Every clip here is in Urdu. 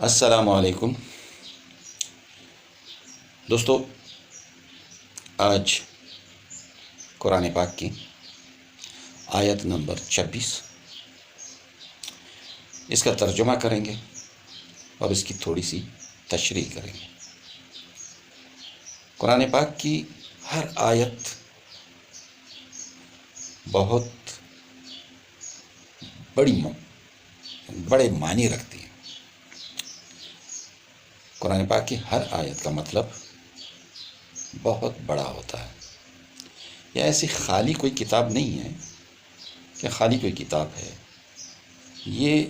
السلام علیکم دوستو، آج قرآن پاک کی آیت نمبر 26 اس کا ترجمہ کریں گے اور اس کی تھوڑی سی تشریح کریں گے۔ قرآن پاک کی ہر آیت بہت بڑے معنی رکھتی ہے۔ قرآن پاک کی ہر آیت کا مطلب بہت بڑا ہوتا ہے۔ یہ ایسی خالی کوئی کتاب نہیں ہے کہ خالی کوئی کتاب ہے، یہ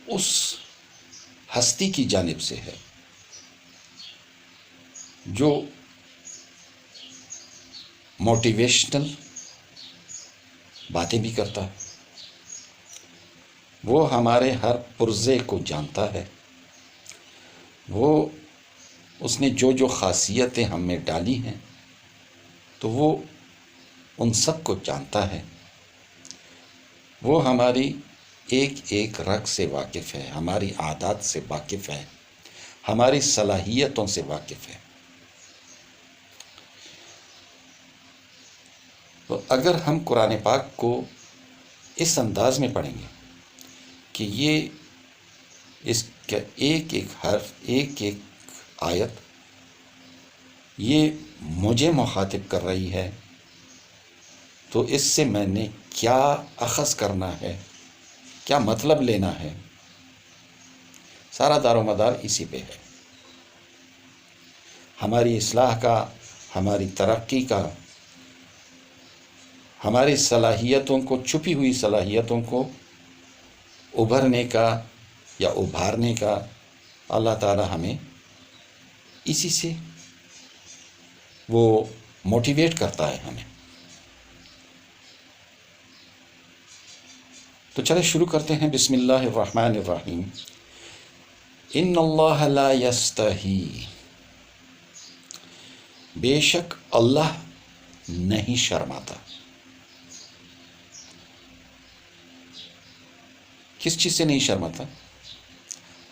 اس ہستی کی جانب سے ہے جو موٹیویشنل باتیں بھی کرتا ہے، وہ ہمارے ہر پرزے کو جانتا ہے، اس نے جو خاصیتیں ہم میں ڈالی ہیں تو وہ ان سب کو جانتا ہے۔ وہ ہماری ایک ایک رگ سے واقف ہے، ہماری عادات سے واقف ہے، ہماری صلاحیتوں سے واقف ہے۔ تو اگر ہم قرآن پاک کو اس انداز میں پڑھیں گے کہ اس کا ایک ایک حرف، ایک ایک آیت یہ مجھے مخاطب کر رہی ہے، تو اس سے میں نے کیا اخذ کرنا ہے، کیا مطلب لینا ہے، سارا دار و مدار اسی پہ ہے۔ ہماری اصلاح کا، ہماری ترقی کا، ہماری صلاحیتوں کو، چھپی ہوئی صلاحیتوں کو ابھرنے کا یا ابھارنے کا اللہ تعالی ہمیں اسی سے وہ موٹیویٹ کرتا ہے ہمیں۔ تو چلے شروع کرتے ہیں۔ بسم اللہ الرحمن الرحیم۔ ان اللہ لا یستحی، بے شک اللہ نہیں شرماتا۔ کس چیز سے نہیں شرماتا؟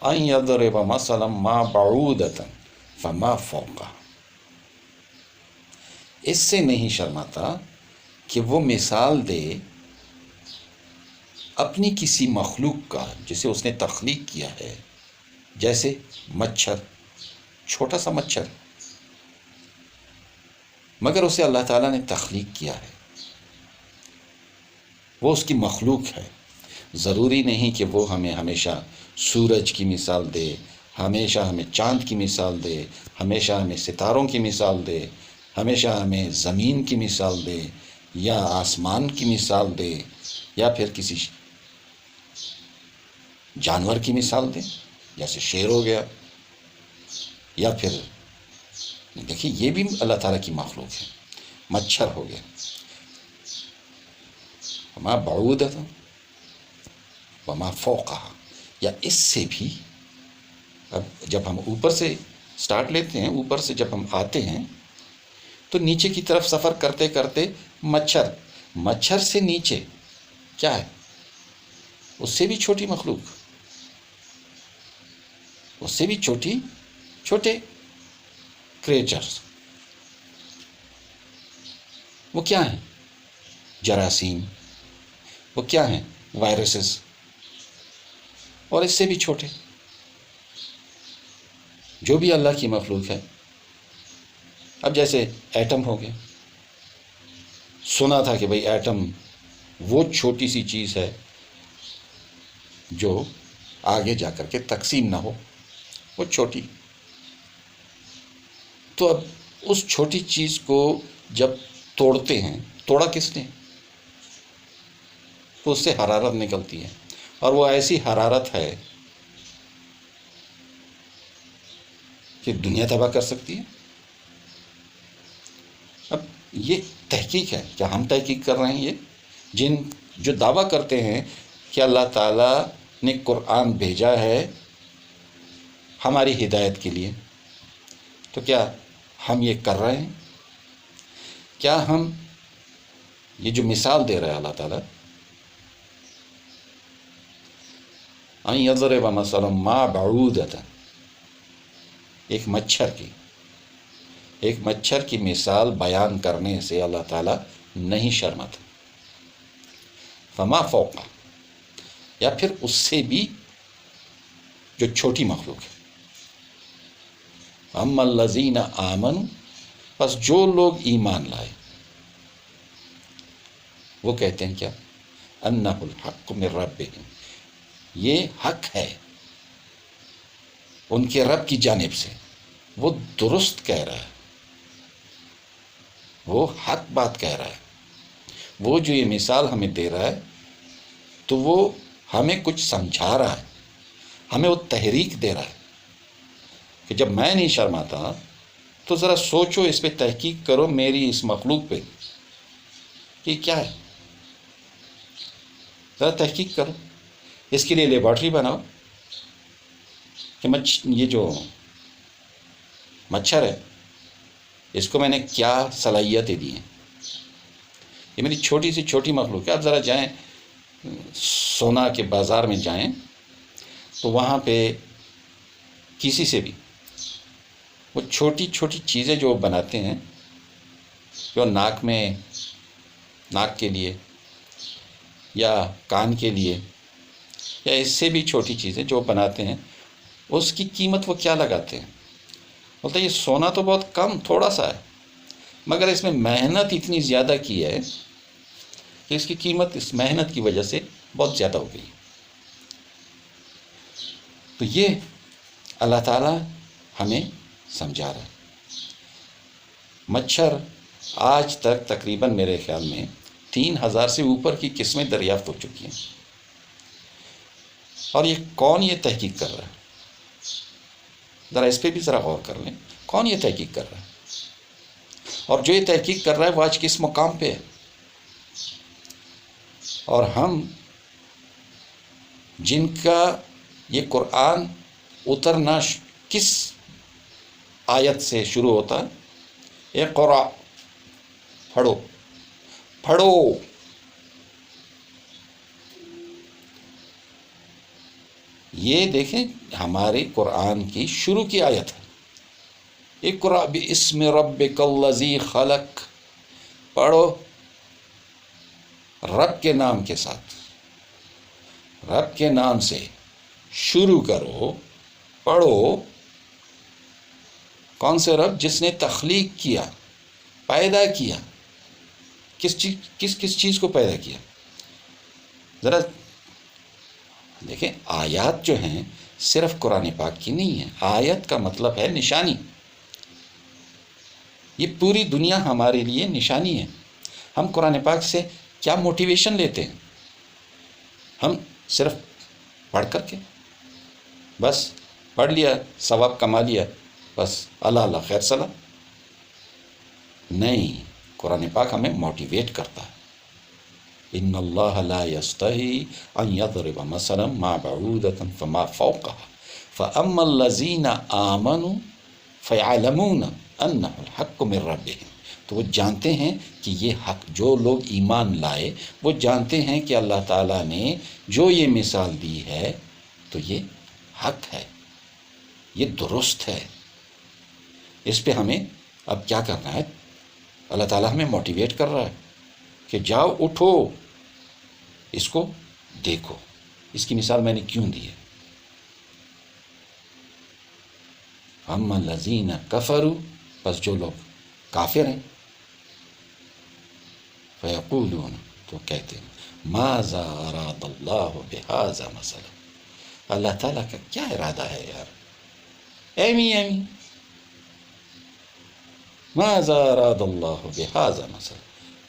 ان یضرب مثلا ما بعودۃ فما فوقہا، اس سے نہیں شرماتا کہ وہ مثال دے اپنی کسی مخلوق کا جسے اس نے تخلیق کیا ہے، جیسے مچھر، چھوٹا سا مچھر، مگر اسے اللہ تعالیٰ نے تخلیق کیا ہے، وہ اس کی مخلوق ہے۔ ضروری نہیں کہ وہ ہمیں ہمیشہ سورج کی مثال دے، ہمیشہ ہمیں چاند کی مثال دے، ہمیشہ ہمیں ستاروں کی مثال دے، ہمیشہ ہمیں زمین کی مثال دے، یا آسمان کی مثال دے، یا پھر کسی جانور کی مثال دے، جیسے شیر ہو گیا، یا پھر دیکھیے یہ بھی اللہ تعالیٰ کی مخلوق ہے، مچھر ہو گیا، وما بعودۃ وما فوقہا، یا اس سے بھی۔ اب جب ہم اوپر سے سٹارٹ لیتے ہیں، اوپر سے جب ہم آتے ہیں تو نیچے کی طرف سفر کرتے کرتے مچھر سے نیچے کیا ہے؟ اس سے بھی چھوٹی مخلوق، اس سے بھی چھوٹے کریچرز، وہ کیا ہیں؟ جراثیم، وہ کیا ہیں؟ وائرسز، اور اس سے بھی چھوٹے، جو بھی اللہ کی مخلوق ہے۔ اب جیسے ایٹم ہو گیا، سنا تھا کہ بھئی ایٹم وہ چھوٹی سی چیز ہے جو آگے جا کر کے تقسیم نہ ہو، وہ چھوٹی۔ تو اب اس چھوٹی چیز کو جب توڑتے ہیں، توڑا کس نے؟ تو اس سے حرارت نکلتی ہے، اور وہ ایسی حرارت ہے کہ دنیا تباہ کر سکتی ہے۔ اب یہ تحقیق ہے، کیا ہم تحقیق کر رہے ہیں؟ یہ جو دعویٰ کرتے ہیں کہ اللہ تعالیٰ نے قرآن بھیجا ہے ہماری ہدایت کے لیے، تو کیا ہم یہ کر رہے ہیں؟ کیا ہم یہ جو مثال دے رہا ہے اللہ تعالیٰ، ان یضرب مثلا ما بعودۃ، ایک مچھر کی مثال بیان کرنے سے اللہ تعالیٰ نہیں شرماتا، فما فوقہ، یا پھر اس سے بھی جو چھوٹی مخلوق ہے. اما الذین آمنوا، پس جو لوگ ایمان لائے وہ کہتے ہیں کیا؟ انہ الحق من ربہم، یہ حق ہے ان کے رب کی جانب سے، وہ درست کہہ رہا ہے، وہ حق بات کہہ رہا ہے، وہ جو یہ مثال ہمیں دے رہا ہے تو وہ ہمیں کچھ سمجھا رہا ہے، ہمیں وہ تحریک دے رہا ہے کہ جب میں نہیں شرماتا تو ذرا سوچو، اس پہ تحقیق کرو، میری اس مخلوق پہ کہ کیا ہے، ذرا تحقیق کرو، اس کے لیے لیبارٹری بناؤ کہ یہ جو مچھر ہے اس کو میں نے کیا صلاحیتیں دی ہیں، یہ میری چھوٹی سی چھوٹی مخلوق ہے. آپ ذرا جائیں سونا کے بازار میں جائیں تو وہاں پہ کسی سے بھی وہ چھوٹی چھوٹی چیزیں جو بناتے ہیں، جو ناک کے لیے یا کان کے لیے یا اس سے بھی چھوٹی چیزیں جو بناتے ہیں، اس کی قیمت وہ کیا لگاتے ہیں؟ بولتے یہ سونا تو بہت کم تھوڑا سا ہے، مگر اس میں محنت اتنی زیادہ کی ہے کہ اس کی قیمت اس محنت کی وجہ سے بہت زیادہ ہو گئی. تو یہ اللہ تعالیٰ ہمیں سمجھا رہا ہے. مچھر آج تک تقریباً میرے خیال میں 3000 سے اوپر کی قسمیں دریافت ہو چکی ہیں، اور یہ کون یہ تحقیق کر رہا ہے؟ ذرا اس پہ بھی ذرا غور کر لیں، کون یہ تحقیق کر رہا ہے؟ اور جو یہ تحقیق کر رہا ہے وہ آج کس مقام پہ ہے؟ اور ہم جن کا یہ قرآن اترنا کس آیت سے شروع ہوتا ہے؟ اقرا، پڑھو. یہ دیکھیں ہمارے قرآن کی شروع کی آیت ہے، اقرا باسم ربک الذی خلق، پڑھو رب کے نام کے ساتھ، رب کے نام سے شروع کرو، پڑھو. کون سے رب؟ جس نے تخلیق کیا، پیدا کیا. کس چیز کو پیدا کیا؟ ذرا دیکھیں آیات جو ہیں صرف قرآن پاک کی نہیں ہے، آیت کا مطلب ہے نشانی. یہ پوری دنیا ہمارے لیے نشانی ہے. ہم قرآن پاک سے کیا موٹیویشن لیتے ہیں؟ ہم صرف پڑھ کر کے بس پڑھ لیا، ثواب کما لیا، بس اللہ خیر سلام. نہیں، قرآن پاک ہمیں موٹیویٹ کرتا ہے. ان اللہ لا یستحی ان یضرب مثلا ما بعودۃ فما فوقها فاما الذین آمنوا فیعلمون انہ الحق من ربہم. تو وہ جانتے ہیں کہ یہ حق، جو لوگ ایمان لائے وہ جانتے ہیں کہ اللہ تعالیٰ نے جو یہ مثال دی ہے تو یہ حق ہے، یہ درست ہے. اس پہ ہمیں اب کیا کرنا ہے؟ اللہ تعالیٰ ہمیں موٹیویٹ کر رہا ہے کہ جاؤ اٹھو، اس کو دیکھو، اس کی مثال میں نے کیوں دی ہے. اما الذین کفروا، بس جو لوگ کافر ہیں، فیقولون، تو کہتے ہیں ماذا اراد اللہ بہذا مثلا، اللہ تعالیٰ کا کیا ارادہ ہے یار، ایمی ماذا اراد اللہ بہذا مثلا،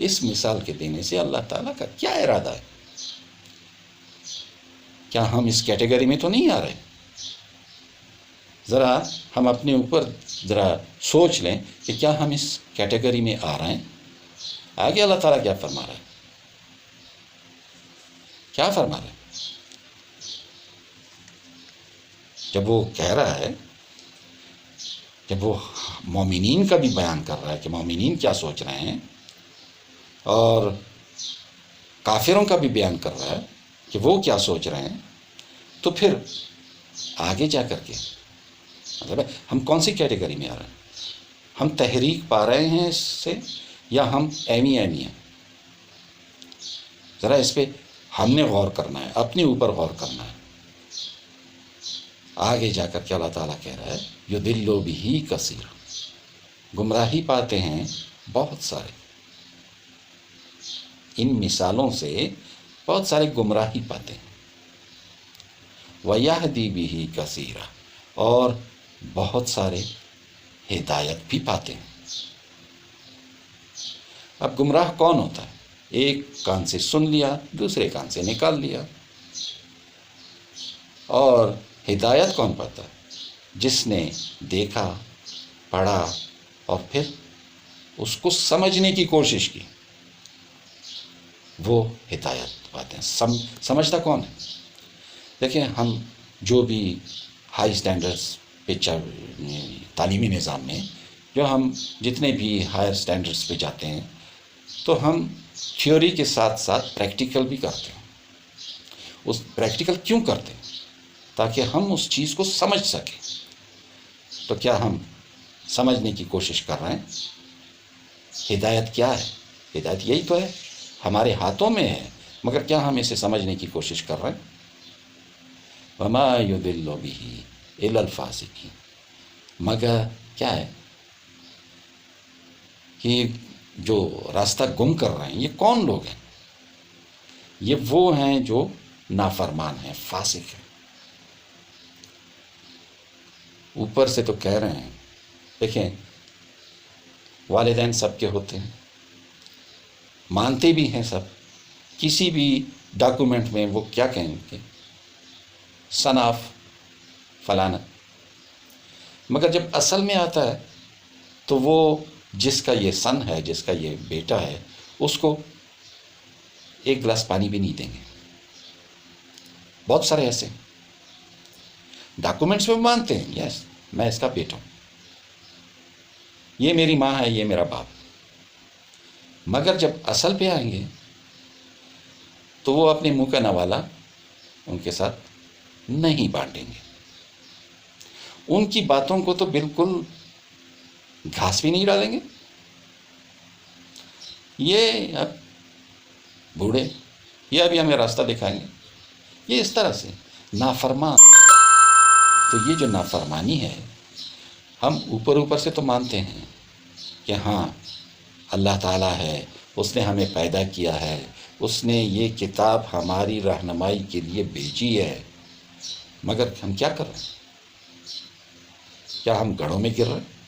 اس مثال کے دینے سے اللہ تعالیٰ کا کیا ارادہ ہے؟ کیا ہم اس کیٹیگری میں تو نہیں آ رہے؟ ذرا ہم اپنے اوپر ذرا سوچ لیں کہ کیا ہم اس کیٹیگری میں آ رہے ہیں؟ آگے اللہ تعالیٰ کیا فرما رہا ہے؟ کیا فرما رہا ہے؟ جب وہ کہہ رہا ہے، جب وہ مومنین کا بھی بیان کر رہا ہے کہ مومنین کیا سوچ رہے ہیں، اور کافروں کا بھی بیان کر رہا ہے کہ وہ کیا سوچ رہے ہیں، تو پھر آگے جا کر کے مطلب ہم کون سی کیٹیگری میں آ رہے ہیں؟ ہم تحریک پا رہے ہیں اس سے یا ہم ایمی ہیں؟ ذرا اس پہ ہم نے غور کرنا ہے، اپنے اوپر غور کرنا ہے۔ آگے جا کر کے اللہ تعالیٰ کہہ رہا ہے یضل بہ کثیر، گمراہی پاتے ہیں بہت سارے، ان مثالوں سے بہت سارے گمراہی پاتے ہیں۔ وَيَهْدِي بِهِ كَثِيرًا، اور بہت سارے ہدایت بھی پاتے ہیں۔ اب گمراہ کون ہوتا ہے؟ ایک کان سے سن لیا، دوسرے کان سے نکال لیا۔ اور ہدایت کون پاتا ہے؟ جس نے دیکھا، پڑھا اور پھر اس کو سمجھنے کی کوشش کی، وہ ہدایت پاتے ہیں۔ سمجھتا کون ہے؟ دیکھیں، ہم جو بھی ہائی سٹینڈرڈز پہ تعلیمی نظام میں جو ہم جتنے بھی ہائر سٹینڈرڈز پہ جاتے ہیں تو ہم تھیوری کے ساتھ ساتھ پریکٹیکل بھی کرتے ہیں۔ اس پریکٹیکل کیوں کرتے ہیں؟ تاکہ ہم اس چیز کو سمجھ سکیں۔ تو کیا ہم سمجھنے کی کوشش کر رہے ہیں؟ ہدایت کیا ہے؟ ہدایت یہی تو ہے، ہمارے ہاتھوں میں ہے، مگر کیا ہم اسے سمجھنے کی کوشش کر رہے ہیں؟ وَمَا يُضِلُّ بِهِ إِلَّا الْفَاسِقِينَ، مگر کیا ہے کہ جو راستہ گم کر رہے ہیں یہ کون لوگ ہیں؟ یہ وہ ہیں جو نافرمان ہیں، فاسق ہیں۔ اوپر سے تو کہہ رہے ہیں، دیکھیں والدین سب کے ہوتے ہیں، مانتے بھی ہیں سب، کسی بھی ڈاکومنٹ میں وہ کیا کہیں گے؟ سن آف فلانا۔ مگر جب اصل میں آتا ہے تو وہ جس کا یہ سن ہے، جس کا یہ بیٹا ہے، اس کو ایک گلاس پانی بھی نہیں دیں گے۔ بہت سارے ایسے ڈاکومنٹس میں مانتے ہیں، یس میں اس کا بیٹا ہوں، یہ میری ماں ہے، یہ میرا باپ، مگر جب اصل پہ آئیں گے تو وہ اپنے منہ کا نوالا ان کے ساتھ نہیں بانٹیں گے۔ ان کی باتوں کو تو بالکل گھاس بھی نہیں ڈالیں گے۔ یہ اب بوڑھے، یہ ابھی ہمیں راستہ دکھائیں گے، یہ اس طرح سے نافرمان۔ تو یہ جو نافرمانی ہے، ہم اوپر سے تو مانتے ہیں کہ ہاں اللہ تعالیٰ ہے، اس نے ہمیں پیدا کیا ہے، اس نے یہ کتاب ہماری رہنمائی کے لیے بھیجی ہے، مگر ہم کیا کر رہے ہیں؟ کیا ہم گڑھوں میں گر رہے ہیں؟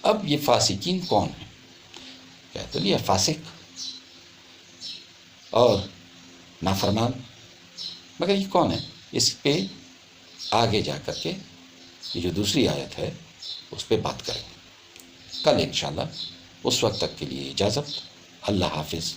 اب یہ فاسقین کون ہیں؟ کہتے لیا فاسق اور نافرمان، مگر یہ کون ہے؟ اس پہ آگے جا کر کے یہ جو دوسری آیت ہے اس پہ بات کریں گے کل انشاءاللہ۔ اس وقت تک کے لیے اجازت، اللہ حافظ۔